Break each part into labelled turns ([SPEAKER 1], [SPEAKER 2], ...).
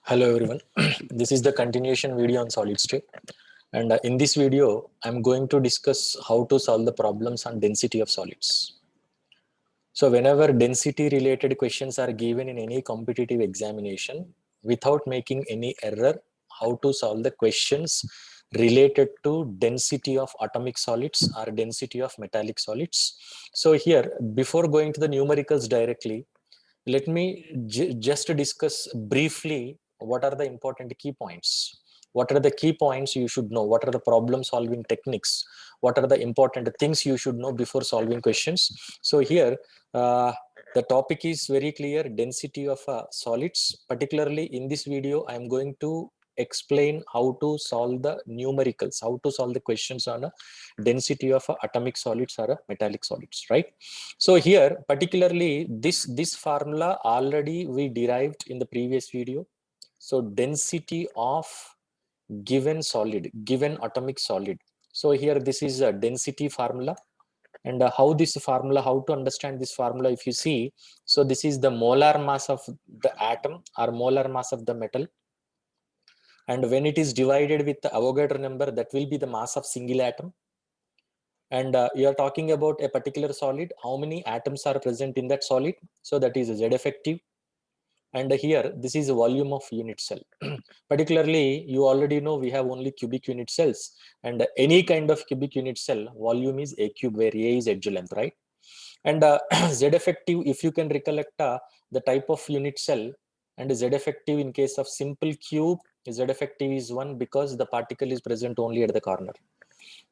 [SPEAKER 1] Hello everyone, this is the continuation video on solid state, and in this video I'm going to discuss how to solve the problems on density of solids. So whenever density related questions are given in any competitive examination, without making any error, how to solve the questions related to density of atomic solids or density of metallic solids. So here, before going to the numericals directly, let me just discuss briefly what are the important key points. What are the key points you should know? What are the problem solving techniques? What are the important things you should know before solving questions? So here, the topic is very clear, density of solids. Particularly in this video, I am going to explain how to solve the numericals, how to solve the questions on a density of atomic solids or metallic solids, right? So here, particularly this formula already we derived in the previous video. So density of given solid, given atomic solid. So here this is a density formula, and how to understand this formula, if you see, so this is the molar mass of the atom or molar mass of the metal, and when it is divided with the Avogadro number, that will be the mass of single atom. And you are talking about a particular solid, how many atoms are present in that solid, so that is Z effective. And here this is a volume of unit cell. Particularly, you already know we have only cubic unit cells, and any kind of cubic unit cell volume is a cube, where a is edge length, right? And Z effective, if you can recollect the type of unit cell, and Z effective in case of simple cube, Z effective is 1 because the particle is present only at the corner.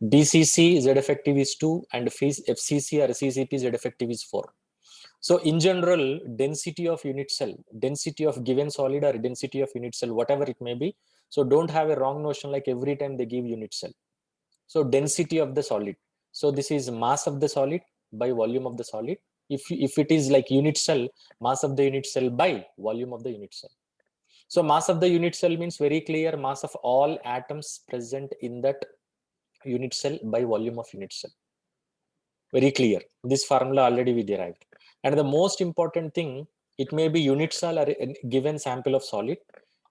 [SPEAKER 1] BCC Z effective is 2, and FCC or CCP Z effective is 4. So in general, density of unit cell, density of given solid or density of unit cell, whatever it may be. So don't have a wrong notion like every time they give unit cell. So density of the solid. So this is mass of the solid by volume of the solid. If it is like unit cell, mass of the unit cell by volume of the unit cell. So mass of the unit cell means very clear, mass of all atoms present in that unit cell by volume of unit cell. Very clear. This formula already we derived. And the most important thing, it may be unit cell or a given sample of solid.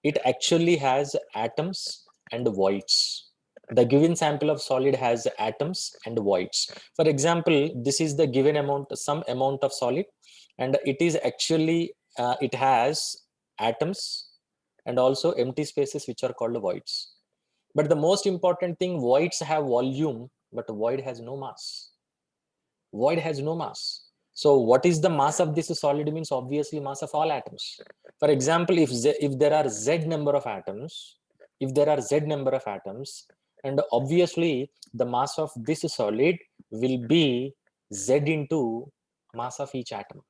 [SPEAKER 1] It actually has atoms and voids. The given sample of solid has atoms and voids. For example, this is the given amount, some amount of solid, and it is actually, it has atoms and also empty spaces which are called voids. But the most important thing, voids have volume, but void has no mass. Void has no mass. So what is the mass of this solid means obviously mass of all atoms. For example, if there are Z number of atoms, and obviously the mass of this solid will be Z into mass of each atom.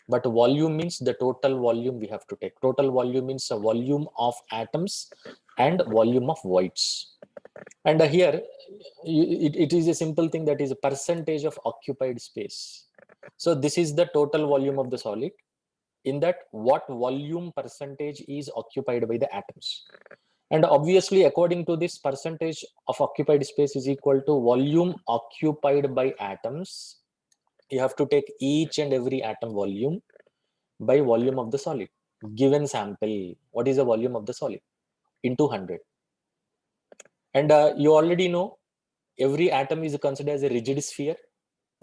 [SPEAKER 1] But volume means the total volume we have to take. Total volume means a volume of atoms and volume of voids. And here it is a simple thing, that is a percentage of occupied space. So this is the total volume of the solid. In that, what volume percentage is occupied by the atoms? And obviously, according to this, percentage of occupied space is equal to volume occupied by atoms. You have to take each and every atom volume by volume of the solid. Given sample, what is the volume of the solid? Into 100. And you already know every atom is considered as a rigid sphere.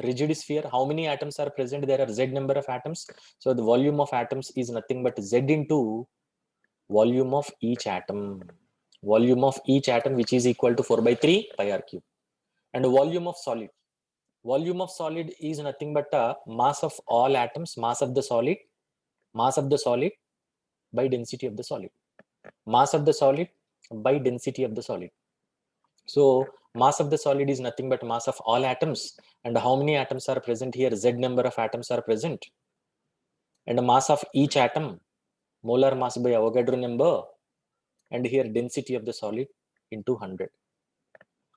[SPEAKER 1] Rigid sphere, how many atoms are present? There are Z number of atoms. So the volume of atoms is nothing but Z into volume of each atom. Volume of each atom, which is equal to 4 by 3 pi r cube. And volume of solid. Volume of solid is nothing but mass of all atoms, mass of the solid by density of the solid. Mass of the solid by density of the solid. So mass of the solid is nothing but mass of all atoms. And how many atoms are present here? Z number of atoms are present. And the mass of each atom, molar mass by Avogadro number. And here density of the solid into 100.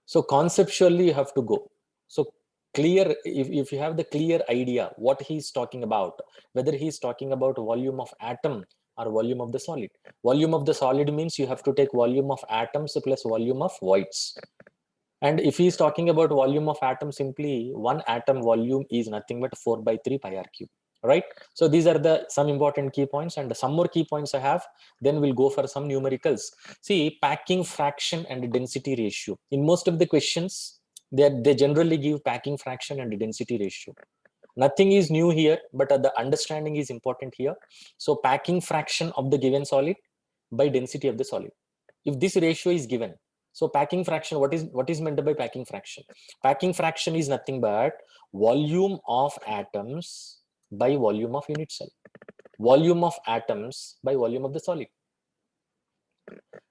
[SPEAKER 1] So conceptually you have to go. So clear, if you have the clear idea what he's talking about, whether he's talking about volume of atom or volume of the solid. Volume of the solid means you have to take volume of atoms plus volume of voids. And if he is talking about volume of atom, simply one atom volume is nothing but 4 by 3 pi r cube. right? So these are the some important key points, and some more key points I have, then we'll go for some numericals. See, packing fraction and density ratio. In most of the questions, they generally give packing fraction and density ratio. Nothing is new here, but the understanding is important here. So packing fraction of the given solid by density of the solid. If this ratio is given, so packing fraction, what is meant by packing fraction? Packing fraction is nothing but volume of atoms by volume of unit cell. Volume of atoms by volume of the solid.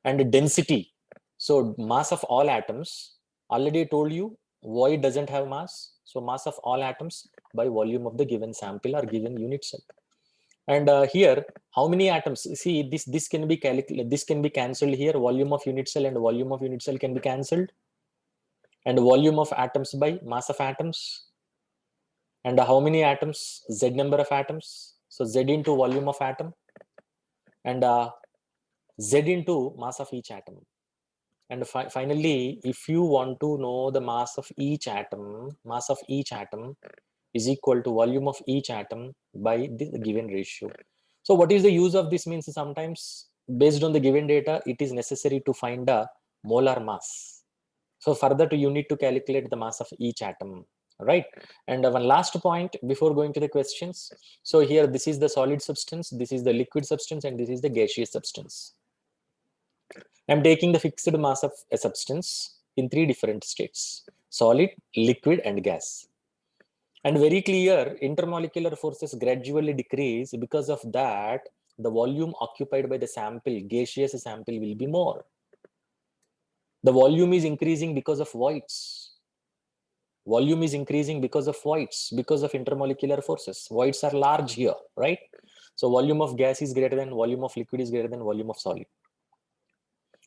[SPEAKER 1] And density. So mass of all atoms, already told you, void doesn't have mass. So mass of all atoms by volume of the given sample or given unit cell. And here, how many atoms? See, this can be calculated. This can be cancelled here. Volume of unit cell and volume of unit cell can be cancelled. And volume of atoms by mass of atoms. And how many atoms? Z number of atoms. So Z into volume of atom. And Z into mass of each atom. And finally, if you want to know the mass of each atom is equal to volume of each atom by the given ratio. So what is the use of this? Means sometimes based on the given data, it is necessary to find a molar mass. So further you need to calculate the mass of each atom, right? And one last point before going to the questions. So here, this is the solid substance, this is the liquid substance, and this is the gaseous substance. I'm taking the fixed mass of a substance in 3 different states: solid, liquid, and gas. And very clear, intermolecular forces gradually decrease. Because of that, the volume occupied by the sample, gaseous sample, will be more. The volume is increasing because of voids. Volume is increasing because of voids, because of intermolecular forces. Voids are large here, right? So volume of gas is greater than volume of liquid is greater than volume of solid.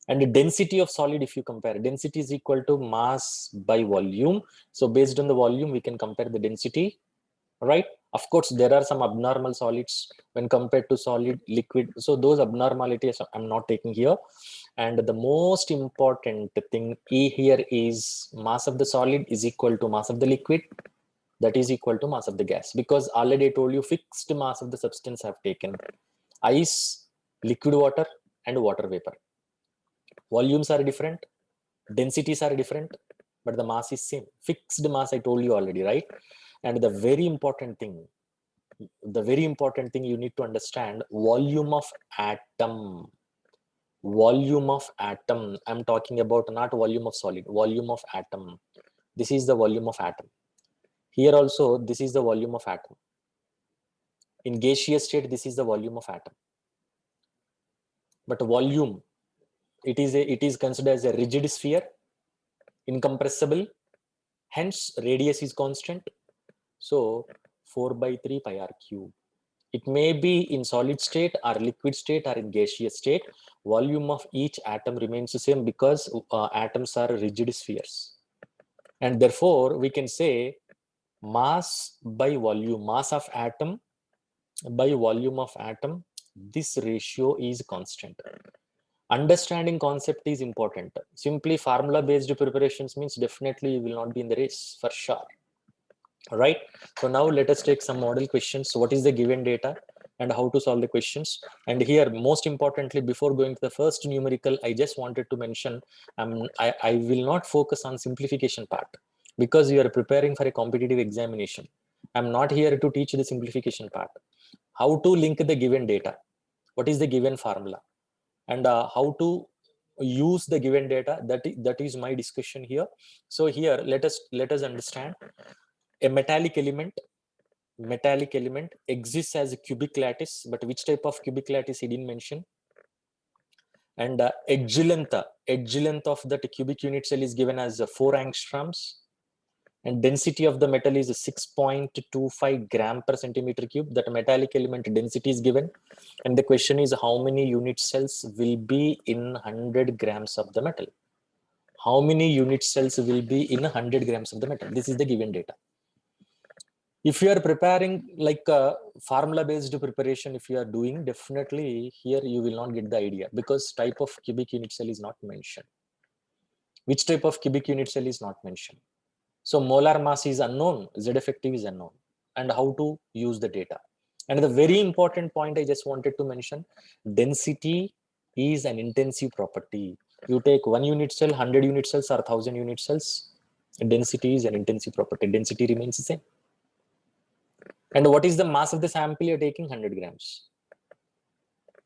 [SPEAKER 1] And the density of solid, if you compare, density is equal to mass by volume. So based on the volume, we can compare the density, right? Of course, there are some abnormal solids when compared to solid, liquid. So those abnormalities I'm not taking here. And the most important thing here is mass of the solid is equal to mass of the liquid, that is equal to mass of the gas. Because already I told you, fixed mass of the substance have taken: ice, liquid water, and water vapor. Volumes are different, densities are different, but the mass is same. Fixed mass, I told you already, right? And the very important thing you need to understand: volume of atom. Volume of atom, I'm talking about, not volume of solid, volume of atom. This is the volume of atom. Here also, this is the volume of atom. In gaseous state, this is the volume of atom. But volume, it is considered as a rigid sphere, incompressible, hence radius is constant. So 4 by 3 pi r cube. It may be in solid state or liquid state or in gaseous state. Volume of each atom remains the same because atoms are rigid spheres. And therefore, we can say mass by volume, mass of atom by volume of atom, this ratio is constant. Understanding concept is important. Simply formula based preparations means definitely you will not be in the race for sure. Right? So now let us take some model questions. So what is the given data and how to solve the questions? And here, most importantly, before going to the first numerical, I just wanted to mention, I will not focus on simplification part because you are preparing for a competitive examination. I'm not here to teach the simplification part. How to link the given data, what is the given formula, and how to use the given data, that is my discussion here. So here, let us understand. A metallic element exists as a cubic lattice, but which type of cubic lattice he didn't mention. And edge length of that cubic unit cell is given as 4 angstroms, and density of the metal is 6.25 gram per centimeter cube. That metallic element density is given, and the question is how many unit cells will be in 100 grams of the metal. How many unit cells will be in 100 grams of the metal? This is the given data. If you are preparing like a formula based preparation, if you are doing, definitely here you will not get the idea because type of cubic unit cell is not mentioned. Which type of cubic unit cell is not mentioned? So molar mass is unknown, Z effective is unknown, and how to use the data. And the very important point I just wanted to mention, density is an intensive property. You take 1 unit cell, 100 unit cells, or 1000 unit cells, density is an intensive property. Density remains the same. And what is the mass of the sample you're taking? 100 grams.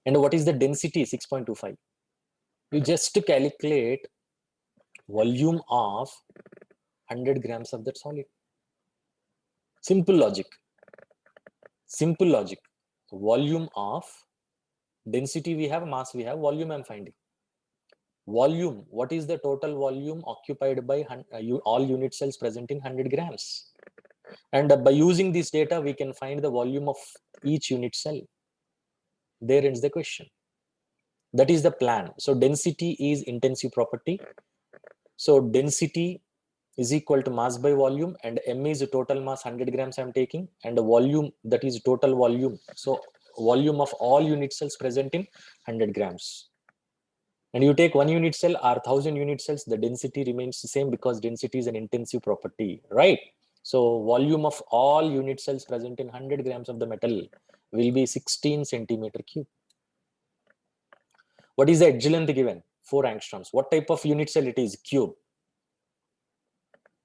[SPEAKER 1] And what is the density? 6.25. You just calculate volume of 100 grams of that solid. Simple logic. Simple logic. Volume of density we have, mass we have, volume I'm finding. Volume, what is the total volume occupied by all unit cells present in 100 grams? And by using this data, we can find the volume of each unit cell. There ends the question. That is the plan. So density is intensive property. So density is equal to mass by volume, and M is total mass, 100 grams I'm taking, and the volume, that is total volume. So volume of all unit cells present in 100 grams. And you take 1 unit cell or 1000 unit cells, the density remains the same because density is an intensive property, right? So volume of all unit cells present in 100 grams of the metal will be 16 centimeter cube. What is the edge length given? 4 angstroms. What type of unit cell it is? Cube.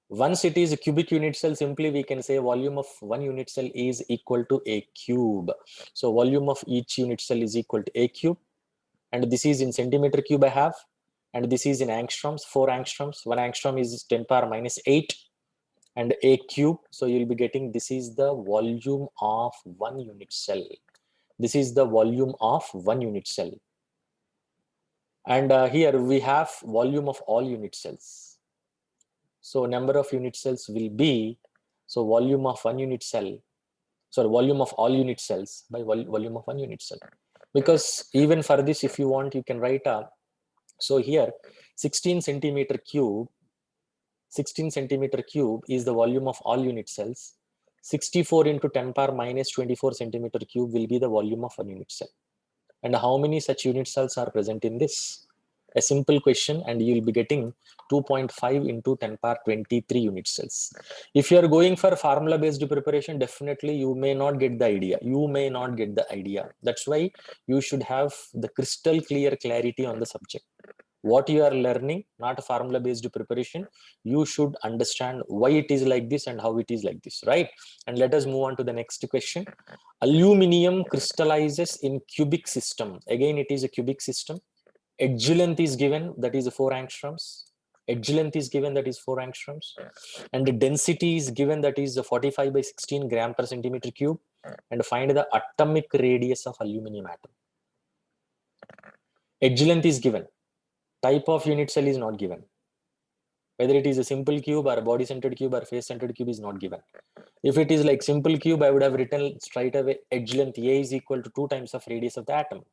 [SPEAKER 1] Once it is a cubic unit cell, simply we can say volume of 1 unit cell is equal to a cube. So volume of each unit cell is equal to a cube. And this is in centimeter cube I have. And this is in angstroms, 4 angstroms. 1 angstrom is 10 power minus 8 and a cube. So you'll be getting, this is the volume of 1 unit cell. This is the volume of 1 unit cell. And here we have volume of all unit cells. So number of unit cells will be, so volume of 1 unit cell, sorry, volume of all unit cells by volume of 1 unit cell. Because even for this, if you want, you can write a, so here 16 centimeter cube is the volume of all unit cells. 64 into 10 power minus 24 centimeter cube will be the volume of 1 unit cell. And how many such unit cells are present in this? A simple question, and you will be getting 2.5 into 10 power 23 unit cells. If you are going for formula based preparation, definitely you may not get the idea. That's why you should have the crystal clear clarity on the subject. What you are learning, not a formula based preparation, you should understand why it is like this and how it is like this, right? And let us move on to the next question. Aluminium crystallizes in cubic system. Again, it is a cubic system. Edge length is given, that is 4 angstroms. Edge length is given, that is 4 angstroms. And the density is given, that is 45 by 16 gram per centimeter cube. And find the atomic radius of aluminum atom. Edge length is given. Type of unit cell is not given. Whether it is a simple cube or a body-centered cube or face-centered cube is not given. If it is like simple cube, I would have written straight away edge length A is equal to 2 times of radius of the atom.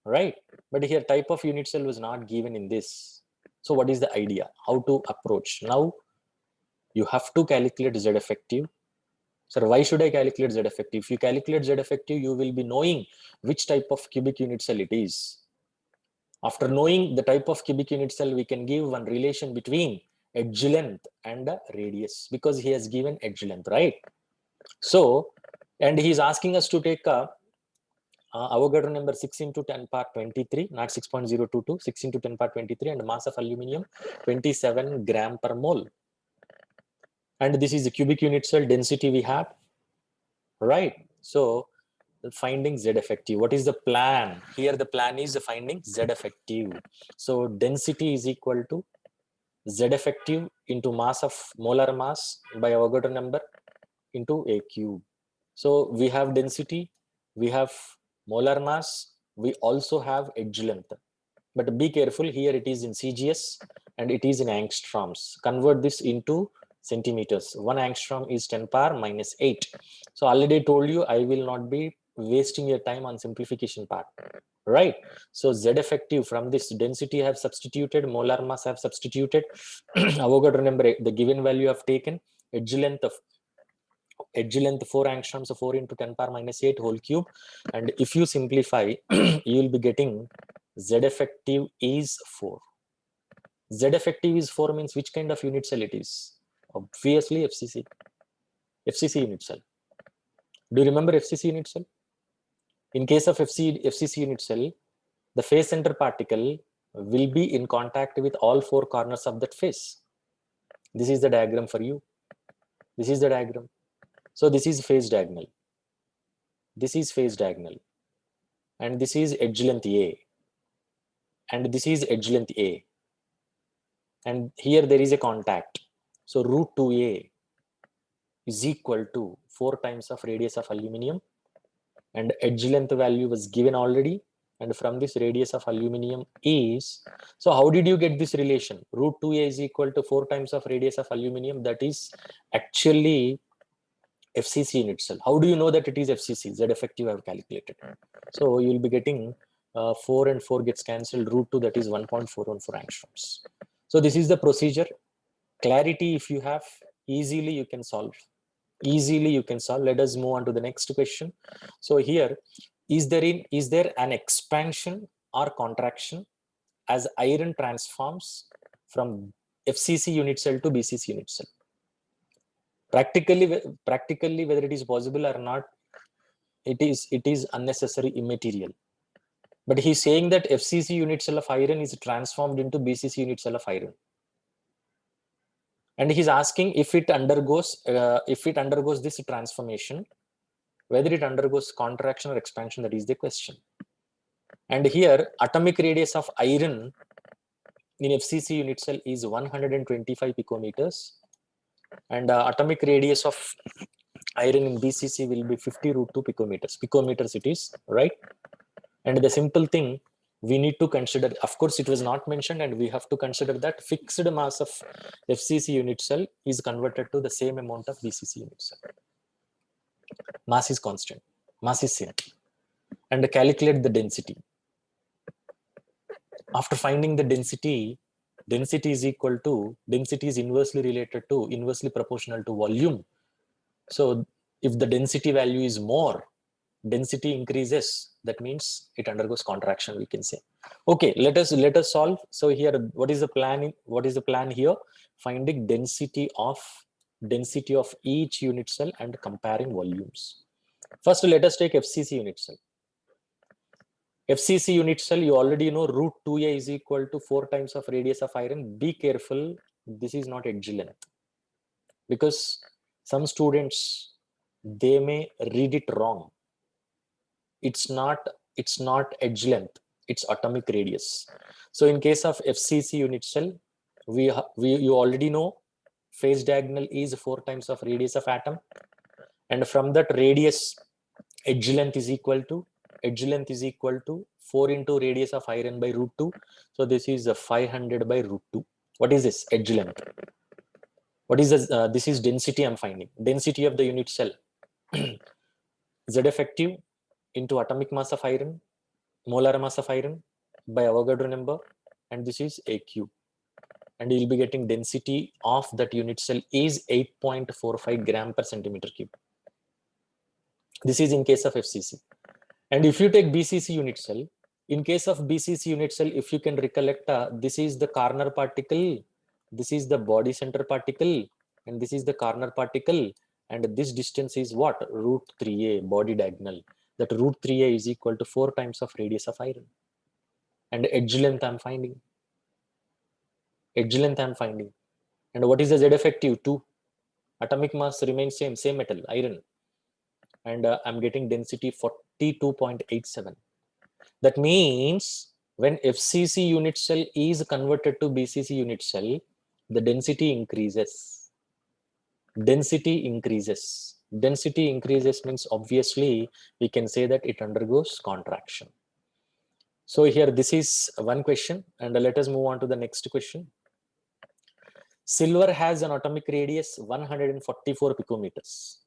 [SPEAKER 1] Right? But here type of unit cell was not given in this. So what is the idea? How to approach? Now you have to calculate Z effective. Sir, why should I calculate Z effective? If you calculate Z effective, you will be knowing which type of cubic unit cell it is. After knowing the type of cubic unit cell, we can give one relation between edge length and radius, because he has given edge length, right? So, and he is asking us to take a Avogadro number 6 into 10 power 23, not 6.022, 6 into 10 power 23, and mass of aluminum 27 gram per mole. And this is the cubic unit cell density we have, right? So finding Z effective. What is the plan? Here the plan is finding Z effective. So density is equal to Z effective into mass of molar mass by Avogadro number into A cube. So we have density, we have molar mass, we also have edge length. But be careful, here it is in CGS and it is in angstroms. Convert this into centimeters. 1 angstrom is 10 power minus 8. So already told you, I will not be wasting your time on simplification part, right? So Z effective, from this density I have substituted, molar mass I have substituted, Avogadro number, the given value I have taken, edge length 4 angstroms, so 4 into 10 power minus 8 whole cube. And if you simplify, you will be getting Z effective is 4. Z effective is 4 means which kind of unit cell it is? Obviously FCC unit cell. Do you remember FCC unit cell? In case of FCC unit cell, the phase center particle will be in contact with all four corners of that face. This is the diagram for you. This is the diagram. So this is phase diagonal. This is phase diagonal. And this is edge length A. And this is edge length A. And here there is a contact. So root 2A is equal to 4 times of radius of aluminum. And edge length value was given already. And from this radius of aluminum is, so how did you get this relation? Root 2A is equal to 4 times of radius of aluminum. That is actually FCC unit cell. How do you know that it is FCC? Z effective I have calculated. So you will be getting 4 and 4 gets cancelled. Root 2, that is 1.414 angstroms. So this is the procedure. Clarity if you have, easily you can solve. Easily you can solve. Let us move on to the next question. So here, is there an expansion or contraction as iron transforms from FCC unit cell to BCC unit cell? Practically whether it is possible or not, it is unnecessary, immaterial. But he's saying that FCC unit cell of iron is transformed into BCC unit cell of iron. And he's asking if it undergoes this transformation, whether it undergoes contraction or expansion. That is the question. And here atomic radius of iron in FCC unit cell is 125 picometers, and atomic radius of iron in BCC will be 50 root 2 picometers. Picometers it is, right? And the simple thing we need to consider, of course it was not mentioned, and we have to consider that fixed mass of FCC unit cell is converted to the same amount of BCC unit cell. Mass is constant, mass is same. And calculate the density. After finding the density is equal to, density is inversely proportional to volume. So if the density value is more, density increases, that means it undergoes contraction, we can say. Okay, let us solve. So here, what is the plan here? Finding density of each unit cell and comparing volumes. First, let us take FCC unit cell. FCC unit cell, you already know root 2A is equal to 4 times of radius of iron. Be careful, this is not edge length, because some students, they may read it wrong. It's not edge length, it's atomic radius. So in case of FCC unit cell, you already know phase diagonal is 4 times of radius of atom, and from that radius, edge length is equal to 4 into radius of iron by root 2. So this is 500 by root 2. What is this? Edge length. What is this? This is density I'm finding. Density of the unit cell. Z effective into atomic mass of iron, molar mass of iron by Avogadro number, and this is AQ. And you'll be getting density of that unit cell is 8.45 gram per centimeter cube. This is in case of FCC. And if you take BCC unit cell, in case of BCC unit cell, if you can recollect, this is the corner particle, this is the body center particle, and this is the corner particle, and this distance is what? Root 3A, body diagonal. That root 3A is equal to 4 times of radius of iron. And edge length I'm finding. Edge length I'm finding. And what is the Z effective? 2. Atomic mass remains same metal, iron. And I'm getting density 42.87. That means when FCC unit cell is converted to BCC unit cell, the density increases. Density increases. Density increases means obviously we can say that it undergoes contraction. So here this is one question, and let us move on to the next question. Silver has an atomic radius 144 picometers.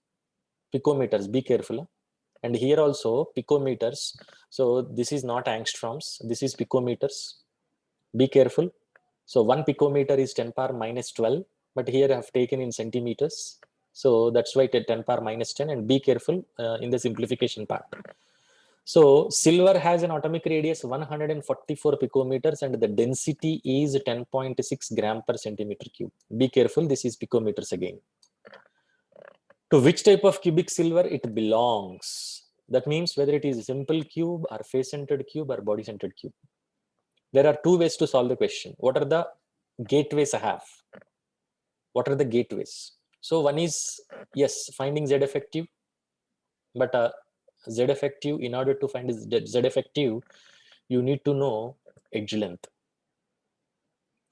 [SPEAKER 1] Picometers, be careful. And here also picometers. So this is not angstroms, this is picometers. Be careful. So 1 picometer is 10 power minus 12, but here I have taken in centimeters. So that's why 10 power minus 10, and be careful in the simplification part. So silver has an atomic radius 144 picometers and the density is 10.6 gram per centimeter cube. Be careful, this is picometers again. To which type of cubic silver it belongs. That means whether it is a simple cube or face-centered cube or body-centered cube. There are two ways to solve the question. What are the gateways I have? What are the gateways? So one is, yes, finding Z effective, but Z effective, in order to find Z effective, you need to know edge length,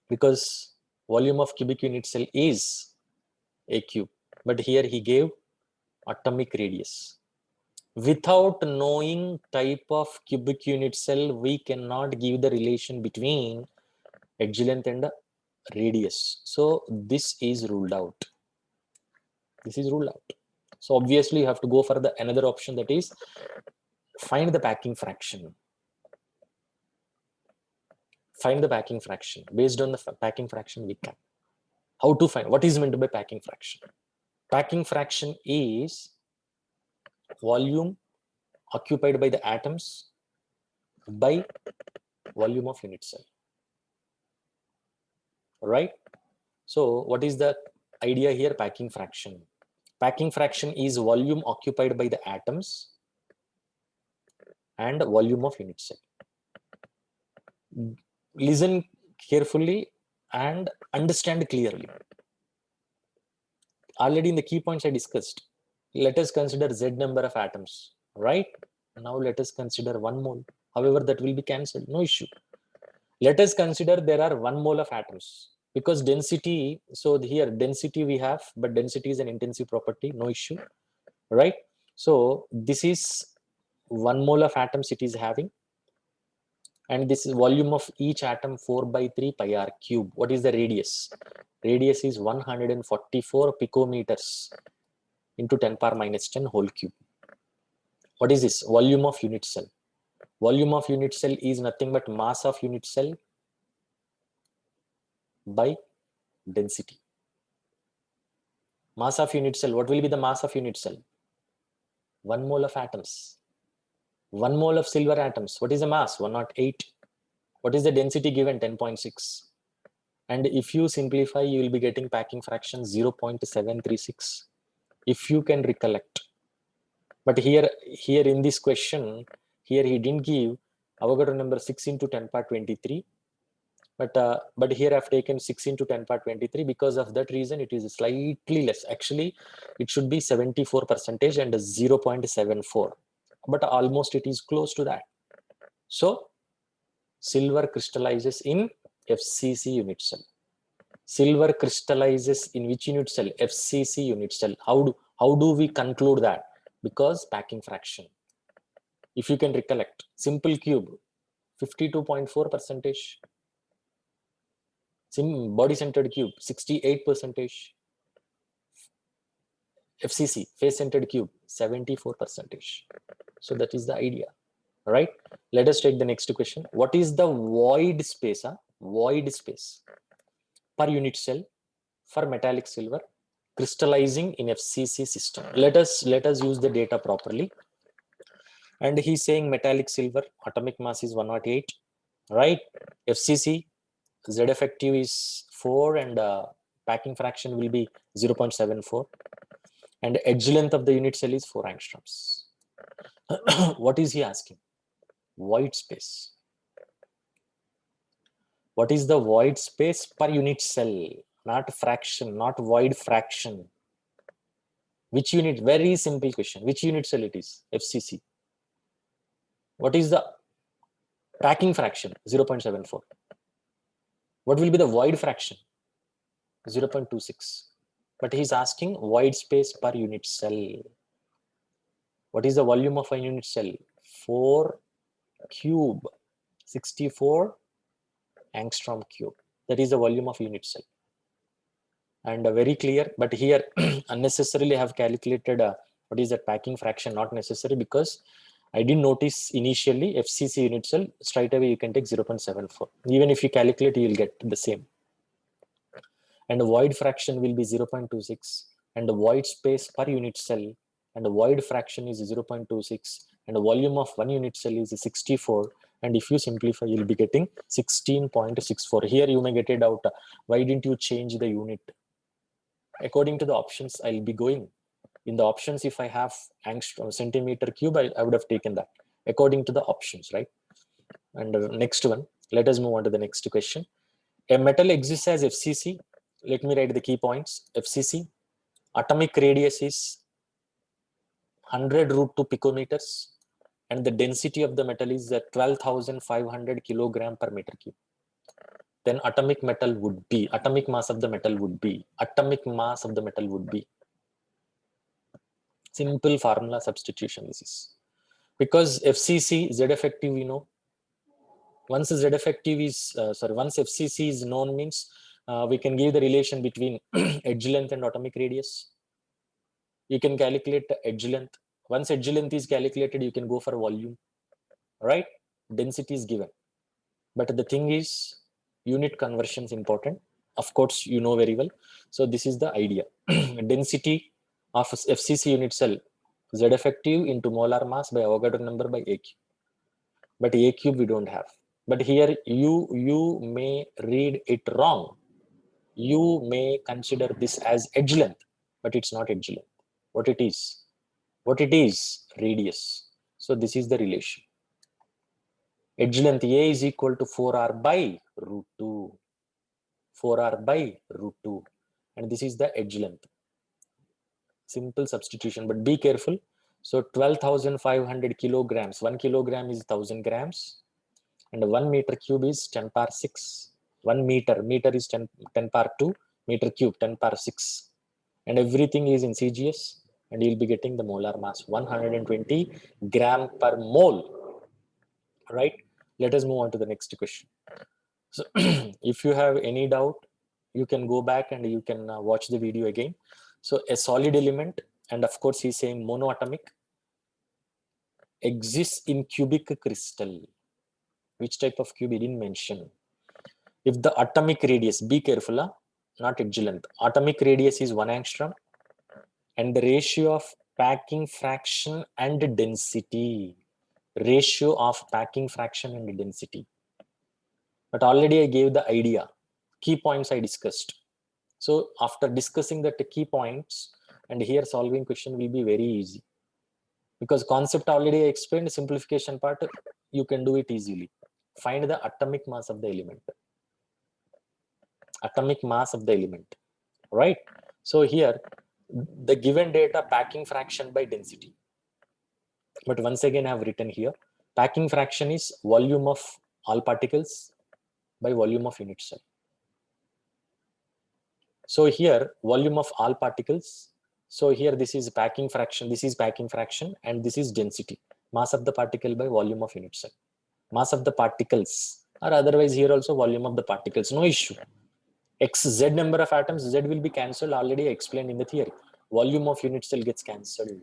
[SPEAKER 1] because volume of cubic unit cell is a cube, but here he gave atomic radius. Without knowing type of cubic unit cell, we cannot give the relation between edge length and radius. So this is ruled out. This is ruled out. So obviously you have to go for the another option, that is find the packing fraction. Find the packing fraction. Based on the packing fraction, we can. How to find? What is meant by packing fraction? Packing fraction is volume occupied by the atoms by volume of unit cell. Right? So what is the idea here? Packing fraction. Packing fraction is volume occupied by the atoms and volume of unit cell. Listen carefully and understand clearly. Already in the key points I discussed, let us consider Z number of atoms, right? Now let us consider 1 mole. However, that will be cancelled, no issue. Let us consider there are 1 mole of atoms, because density, so here density we have, but density is an intensive property, no issue, right? So this is 1 mole of atoms it is having, and this is volume of each atom 4/3 pi r cube. What is the radius? Radius is 144 picometers into 10 power minus 10 whole cube. What is this? Volume of unit cell. Volume of unit cell is nothing but mass of unit cell by density. Mass of unit cell, what will be the mass of unit cell? 1 mole of atoms. 1 mole of silver atoms. What is the mass? 108. What is the density given? 10.6. And if you simplify, you will be getting packing fraction 0.736. If you can recollect. But here in this question, here he didn't give Avogadro number 6 into 10 power 23. But here I've taken 6 into 10 power 23. Because of that reason, it is slightly less. Actually, it should be 74% and 0.74. But almost it is close to that. So silver crystallizes in FCC unit cell. Silver crystallizes in which unit cell? FCC unit cell. How do we conclude that? Because packing fraction. If you can recollect, simple cube, 52.4%. Body-centered cube, 68%. FCC, face-centered cube, 74%. So that is the idea, right? Let us take the next question. What is the void space? Void space per unit cell for metallic silver crystallizing in FCC system? Let us use the data properly. And he's saying metallic silver atomic mass is 108, right? FCC Z effective is 4 and packing fraction will be 0.74, and edge length of the unit cell is 4 angstroms. What is he asking? Void space. What is the void space per unit cell? Not fraction, not void fraction. Which unit? Very simple question. Which unit cell it is? FCC. What is the packing fraction? 0.74. What will be the void fraction? 0.26. But he's asking void space per unit cell. What is the volume of a unit cell? 4 cube, 64 angstrom cube. That is the volume of unit cell. And very clear, but here unnecessarily have calculated what is that packing fraction? Not necessary, because I didn't notice initially FCC unit cell. Straight away you can take 0.74. Even if you calculate, you will get the same. And the void fraction will be 0.26, and the void space per unit cell, and the void fraction is 0.26, and the volume of 1 unit cell is 64. And if you simplify, you'll be getting 16.64. Here you may get a doubt. Why didn't you change the unit? According to the options I'll be going. In the options, if I have angstrom, centimeter cube, I would have taken that according to the options, right? And next one, let us move on to the next question. A metal exists as FCC. Let me write the key points. FCC, atomic radius is 100 root 2 picometers, and the density of the metal is 12,500 kilogram per meter cube. Then atomic mass of the metal would be simple formula substitution. This is because FCC Z effective, once Z effective is once FCC is known, means we can give the relation between edge length and atomic radius. You can calculate the edge length. Once edge length is calculated, you can go for volume, right? Density is given, but the thing is unit conversion is important. Of course, you know very well. So this is the idea. Density of FCC unit cell, Z effective into molar mass by Avogadro number by A cube. But A cube we don't have. But here you may read it wrong. You may consider this as edge length, but it's not edge length. What it is? Radius. So this is the relation. Edge length A is equal to 4r by root 2. 4r by root 2. And this is the edge length. Simple substitution, but be careful. So 12,500 kilograms. 1 kilogram is 1,000 grams. And 1 meter cube is 10 power 6. 1 meter is 10 power 2. Meter cube 10 power 6. And everything is in CGS. And you'll be getting the molar mass 120 gram per mole. Right? Let us move on to the next question. So if you have any doubt, you can go back and you can watch the video again. So a solid element, and of course he's saying monoatomic, exists in cubic crystal. Which type of cube he didn't mention. If the atomic radius, be careful, not edge length. Atomic radius is 1 angstrom, and the ratio of packing fraction and density. Ratio of packing fraction and density. But already I gave the idea. Key points I discussed. So after discussing the key points, and here solving question will be very easy. Because concept already I explained, simplification part, you can do it easily. Find the atomic mass of the element. Atomic mass of the element, right? So here, the given data, packing fraction by density. But once again, I have written here, packing fraction is volume of all particles by volume of unit cell. So here, volume of all particles. So here, this is packing fraction, and this is density. Mass of the particle by volume of unit cell. Mass of the particles, or otherwise here also volume of the particles, no issue. Z number of atoms, Z will be cancelled, already explained in the theory. Volume of unit cell gets cancelled.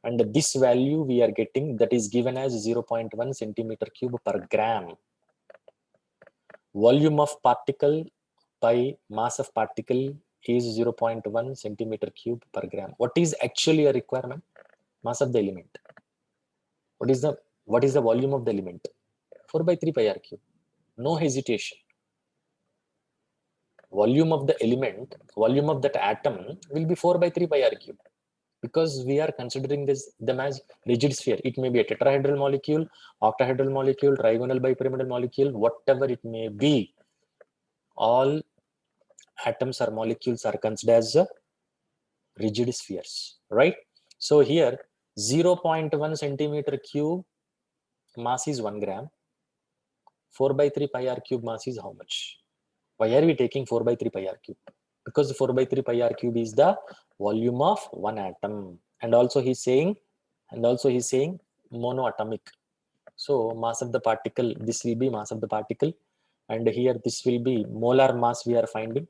[SPEAKER 1] And this value we are getting, that is given as 0.1 centimeter cube per gram. Volume of particle by mass of particle is 0.1 centimeter cube per gram. What is actually a requirement? Mass of the element. What is the volume of the element? 4 by 3 pi r cube. No hesitation. Volume of the element, volume of that atom will be 4 by 3 pi r cube, because we are considering them as rigid sphere. It may be a tetrahedral molecule, octahedral molecule, trigonal bipyramidal molecule, whatever it may be. All atoms or molecules are considered as rigid spheres, right? So here 0.1 centimeter cube mass is 1 gram. 4 by 3 pi r cube mass is how much? Why are we taking 4 by 3 pi r cube? Because 4 by 3 pi r cube is the volume of one atom. And also he's saying monoatomic. So mass of the particle, this will be mass of the particle. And here this will be molar mass we are finding.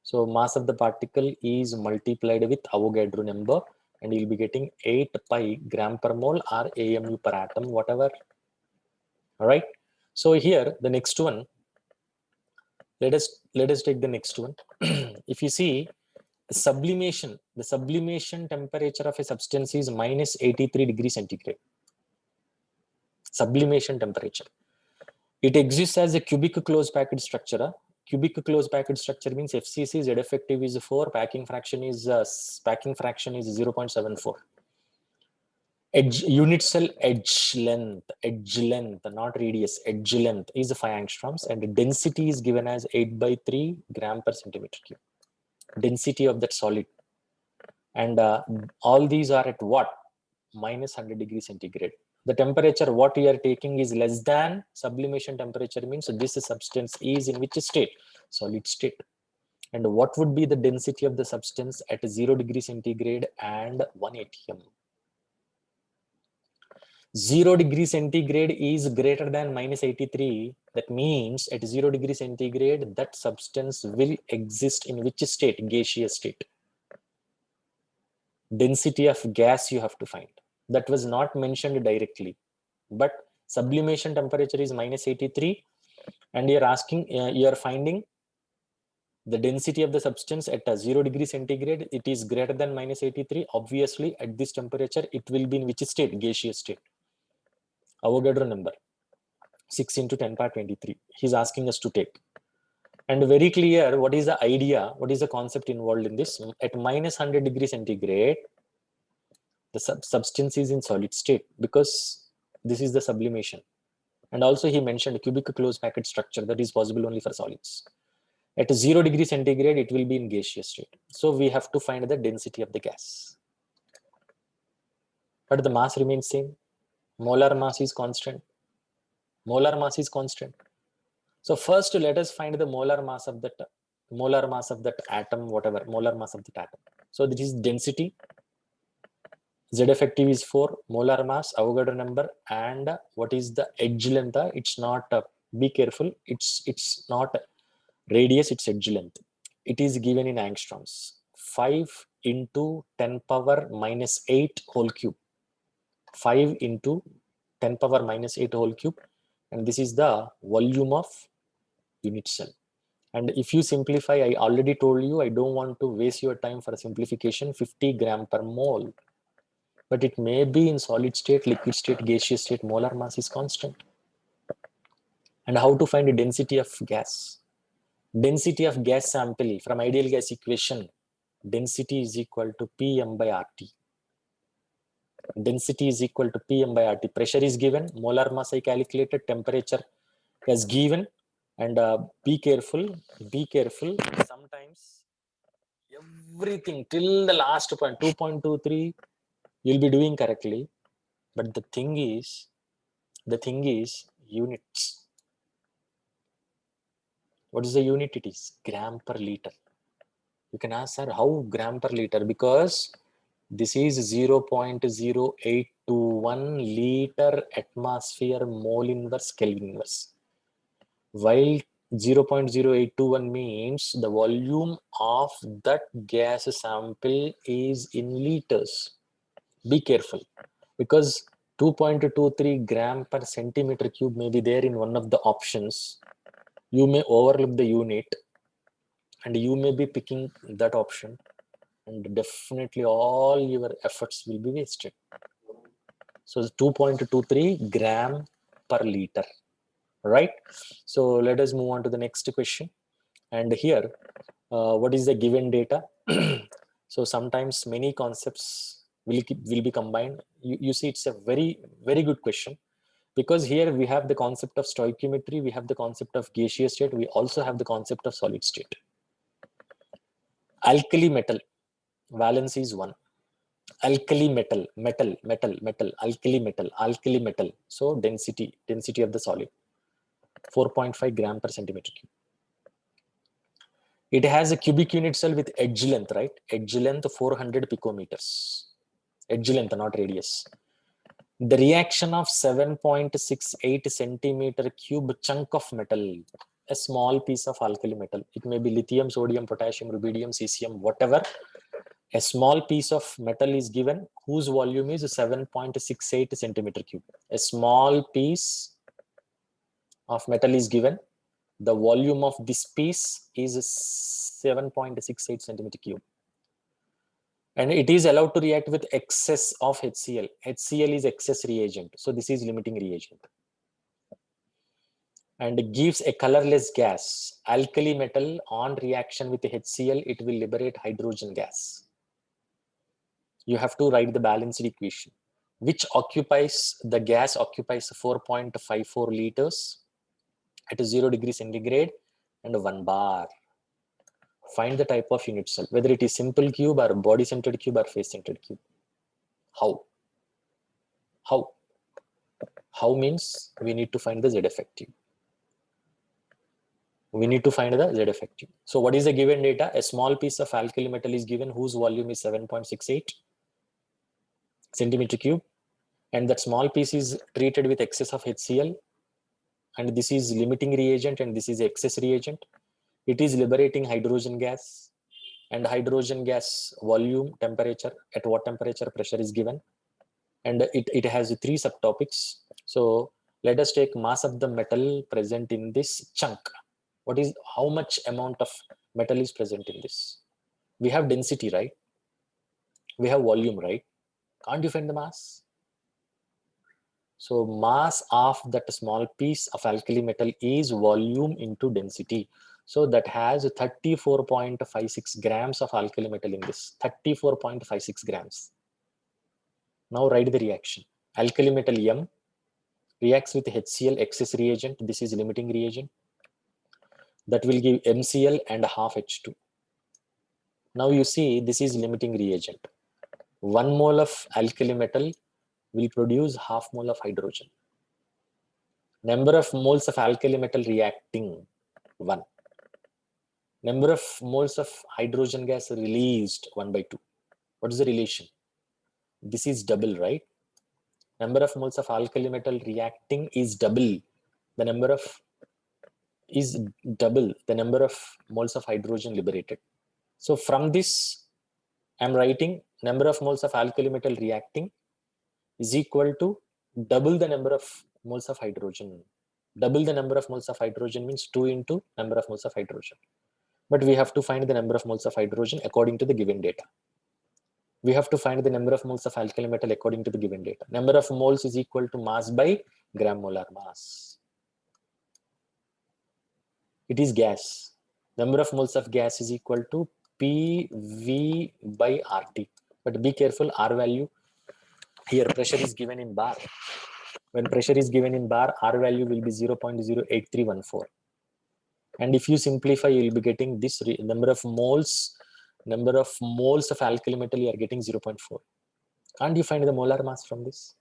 [SPEAKER 1] So mass of the particle is multiplied with Avogadro number, and you'll be getting 8 pi gram per mole or AMU per atom, whatever. All right. So here the next one, let us take the next one. If you see the sublimation temperature of a substance is minus 83 degrees centigrade. Sublimation temperature. It exists as a cubic closed packed structure, cubic closed packed structure means FCC Z effective is 4, packing fraction is 0.74. Edge unit cell edge length, not radius, edge length is 5 angstroms, and density is given as 8/3 gram per centimeter cube. Density of that solid, and all these are at what? Minus 100 degrees centigrade. The temperature what we are taking is less than sublimation temperature, means this substance is in which state? Solid state. And what would be the density of the substance at 0 degree centigrade and 1 atm? 0 degree centigrade is greater than minus 83. That means at 0 degree centigrade, that substance will exist in which state? Gaseous state. Density of gas you have to find. That was not mentioned directly, but sublimation temperature is minus 83, and you're asking, you're finding the density of the substance at 0 degree centigrade. It is greater than minus 83. Obviously, at this temperature, it will be in which state? Gaseous state. Avogadro number 6 into 10 power 23. He's asking us to take. And very clear, what is the idea? What is the concept involved in this? At minus 100 degree centigrade, the substance is in solid state because this is the sublimation. And also he mentioned cubic closed packed structure that is possible only for solids. At 0 degree centigrade, it will be in gaseous state. So we have to find the density of the gas. But the mass remains same. Molar mass is constant. Molar mass is constant. So first let us find the molar mass of that atom, whatever, molar mass of that atom. So this is density. Z effective is 4, molar mass, Avogadro number, and what is the edge length? It's not, be careful, it's not radius, it's edge length. It is given in angstroms. 5 into 10 power minus 8 whole cube. 5 into 10 power minus 8 whole cube. And this is the volume of unit cell. And if you simplify, I already told you, I don't want to waste your time for a simplification, 50 gram per mole. But it may be in solid state, liquid state, gaseous state, molar mass is constant. And how to find the density of gas? Density of gas sample from ideal gas equation, density is equal to Pm by RT. Density is equal to Pm by RT. Pressure is given, molar mass I calculated, temperature is given, and be careful, sometimes everything till the last point, 2.23, you'll be doing correctly. But the thing is units. What is the unit? It is gram per liter. You can ask, sir, how gram per liter? Because this is 0.0821 liter atmosphere mole inverse Kelvin inverse. While 0.0821 means the volume of that gas sample is in liters. Be careful, because 2.23 gram per centimeter cube may be there in one of the options. You may overlook the unit and you may be picking that option, and definitely all your efforts will be wasted. So 2.23 gram per liter, right? So let us move on to the next question. And here, what is the given data? So sometimes many concepts will be combined. You see, it's a very, very good question, because here we have the concept of stoichiometry, we have the concept of gaseous state, we also have the concept of solid state. Alkali metal, valence is 1. Alkali metal, alkali metal. So density of the solid, 4.5 gram per centimeter cube. It has a cubic unit cell with edge length, right? Edge length 400 picometers. Edge length, not radius. The reaction of 7.68 centimeter cube chunk of metal, a small piece of alkali metal. It may be lithium, sodium, potassium, rubidium, cesium, whatever. A small piece of metal is given whose volume is 7.68 centimeter cube. A small piece of metal is given. The volume of this piece is 7.68 centimeter cube. And it is allowed to react with excess of HCl. HCl is excess reagent. So this is limiting reagent. and gives a colorless gas, alkali metal, on reaction with HCl, it will liberate hydrogen gas. You have to write the balanced equation, which occupies, the gas occupies 4.54 liters at 0 degree centigrade and 1 bar. Find the type of unit cell, whether it is simple cube or body centered cube or face centered cube. How? How means we need to find the Z effective. We need to find the Z effective. So what is the given data? A small piece of alkali metal is given whose volume is 7.68 centimeter cube, and that small piece is treated with excess of HCl, and this is limiting reagent and this is excess reagent. It is liberating hydrogen gas, and hydrogen gas volume, temperature, at what temperature, pressure is given, and it has 3 subtopics. So let us take mass of the metal present in this chunk. What is, how much amount of metal is present in this? We have density, right? We have volume, right? Can't you find the mass? So mass of that small piece of alkali metal is volume into density. So that has 34.56 grams of alkali metal in this, 34.56 grams. Now write the reaction. Alkali metal M reacts with HCl, excess reagent. This is limiting reagent. That will give MCl and half H2. Now you see, this is limiting reagent. 1 mole of alkali metal will produce half mole of hydrogen. Number of moles of alkali metal reacting, 1. Number of moles of hydrogen gas released, 1/2. What is the relation? This is double, right? Number of moles of alkali metal reacting is double the number of moles of hydrogen liberated. So from this, I'm writing number of moles of alkali metal reacting is equal to double the number of moles of hydrogen. Double the number of moles of hydrogen means 2 into number of moles of hydrogen. But we have to find the number of moles of hydrogen according to the given data. We have to find the number of moles of alkali metal according to the given data. Number of moles is equal to mass by gram molar mass. It is gas. Number of moles of gas is equal to PV by RT. But be careful, R value, here pressure is given in bar. When pressure is given in bar, R value will be 0.08314. And if you simplify, you will be getting this number of moles of alkali metal, you are getting 0.4. Can't you find the molar mass from this?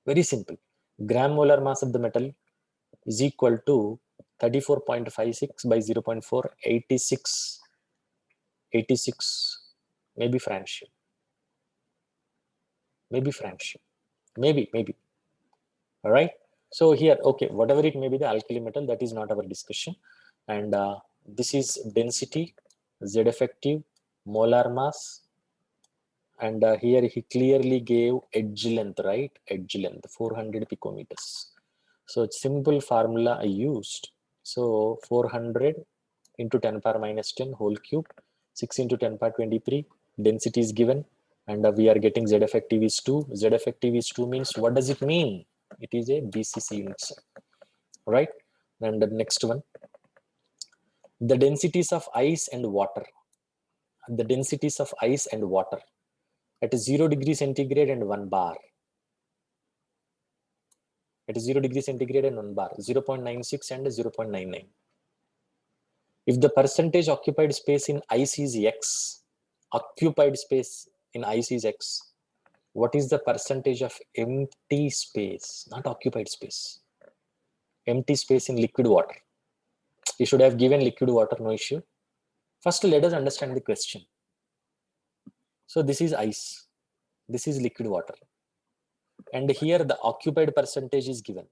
[SPEAKER 1] Very simple. Gram molar mass of the metal is equal to 34.56 by 0.4, 86, maybe francium. Maybe. All right. So here, okay, whatever it may be, the alkali metal, that is not our discussion. And this is density, Z effective, molar mass. And here he clearly gave edge length, right? Edge length, 400 picometers. So it's simple formula I used. So 400 into 10 power minus 10 whole cube, 6 into 10 power 23, density is given, and we are getting Z effective is 2. Z effective is 2 means, what does it mean? It is a BCC unit cell, right? And the next one, the densities of ice and water. The densities of ice and water at 0 degree centigrade and 1 bar. At 0 degree centigrade and 1 bar, 0.96 and 0.99. If the percentage occupied space in ice is X, occupied space in ice is X, what is the percentage of empty space, not occupied space, empty space in liquid water? You should have given liquid water, no issue. First, let us understand the question. So this is ice, this is liquid water, and here the occupied percentage is given.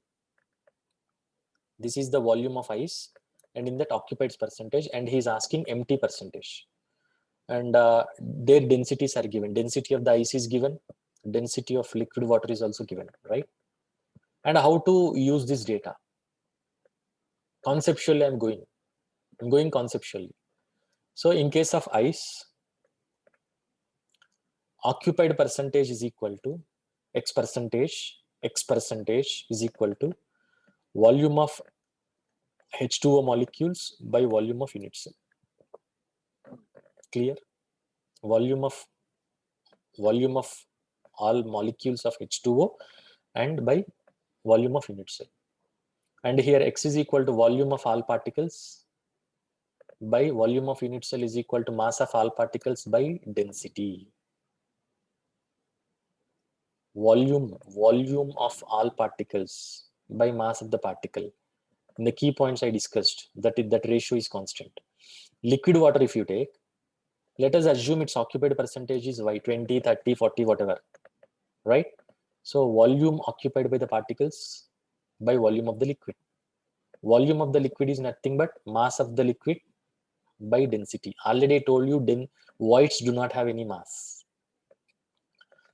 [SPEAKER 1] This is the volume of ice, and in that occupied percentage, and he is asking empty percentage. And their densities are given. Density of the ice is given, density of liquid water is also given, right? And how to use this data? Conceptually, I'm going conceptually. So in case of ice, occupied percentage is equal to X percentage is equal to volume of H2O molecules by volume of unit cell. Clear? Volume of all molecules of H2O and by volume of unit cell. And here X is equal to volume of all particles by volume of unit cell is equal to mass of all particles by density. Volume of all particles by mass of the particle. And the key points I discussed, that ratio is constant. Liquid water, if you take, let us assume its occupied percentage is Y, 20, 30, 40, whatever, right? So volume occupied by the particles by volume of the liquid. Volume of the liquid is nothing but mass of the liquid by density. Already I told you voids do not have any mass.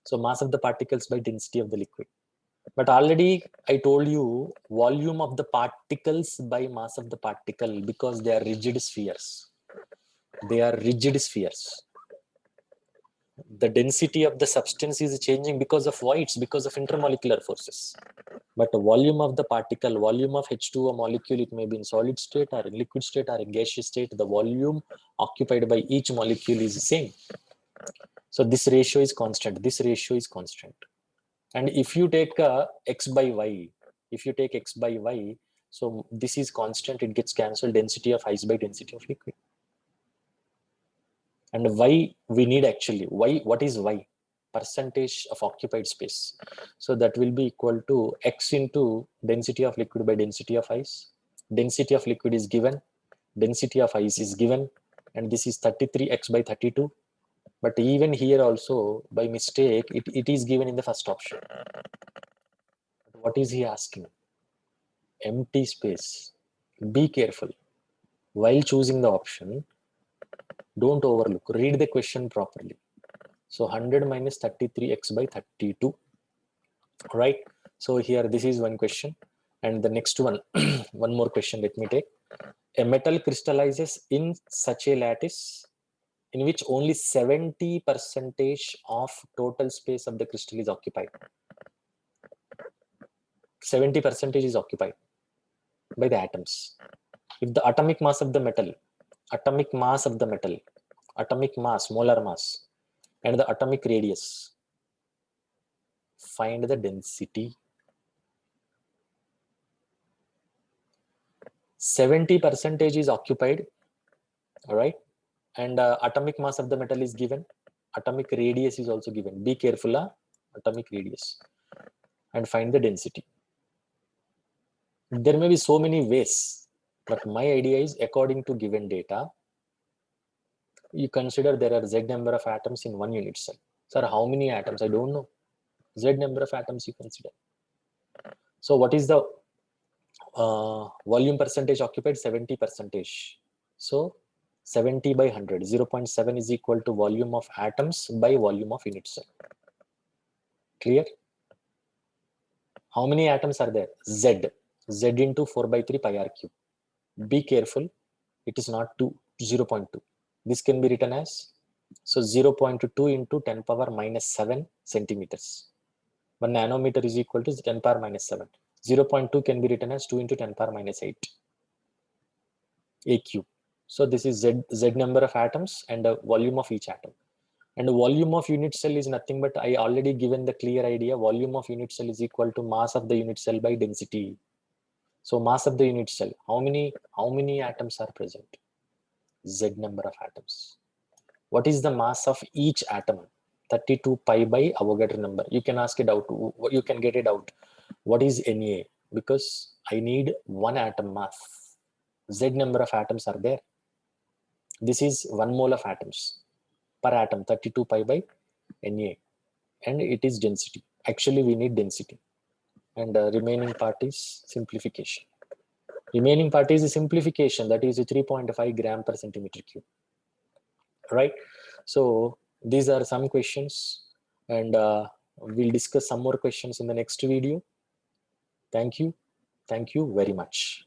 [SPEAKER 1] So mass of the particles by density of the liquid. But already I told you volume of the particles by mass of the particle, because they are rigid spheres. They are rigid spheres. The density of the substance is changing because of voids, because of intermolecular forces. But the volume of the particle, volume of H2O molecule, it may be in solid state or in liquid state or in gaseous state, the volume occupied by each molecule is the same. So this ratio is constant. This ratio is constant. And if you take X by Y, so this is constant, it gets cancelled, density of ice by density of liquid. And Y we need actually, Y, what is Y? Percentage of occupied space. So that will be equal to X into density of liquid by density of ice. Density of liquid is given, density of ice is given, and this is 33X by 32. But even here also, by mistake, it is given in the first option. What is he asking? Empty space. Be careful. While choosing the option, don't overlook. Read the question properly. So 100 minus 33x by 32. Right? So here, this is one question. And the next one, one more question let me take. A metal crystallizes in such a lattice in which only 70% of total space of the crystal is occupied. 70% is occupied by the atoms. If the atomic mass, molar mass, and the atomic radius, find the density. 70% is occupied, all right? And atomic mass of the metal is given. Atomic radius is also given. Be careful, atomic radius. And find the density. There may be so many ways, but my idea is, according to given data, you consider there are Z number of atoms in one unit cell. Sir, how many atoms? I don't know. Z number of atoms you consider. So what is the volume percentage occupied? 70%. So 70 by 100, 0.7 is equal to volume of atoms by volume of unit cell. Clear? How many atoms are there? Z into 4 by 3 pi r cube. Be careful, it is not 2, 0.2. This can be written as, so 0.2 into 10 power minus 7 centimeters. 1 nanometer is equal to 10 power minus 7. 0.2 can be written as 2 into 10 power minus 8 a cube. So this is Z number of atoms and the volume of each atom. And the volume of unit cell is nothing but, I already given the clear idea, volume of unit cell is equal to mass of the unit cell by density. So mass of the unit cell, how many atoms are present? Z number of atoms. What is the mass of each atom? 32 pi by Avogadro number. You can ask it out. You can get it out. What is Na? Because I need one atom mass. Z number of atoms are there. This is 1 mole of atoms per atom, 32 pi by Na. And it is density. Actually, we need density. And remaining part is simplification. Remaining part is a simplification, that is 3.5 gram per centimeter cube. Right? So these are some questions, and we'll discuss some more questions in the next video. Thank you very much.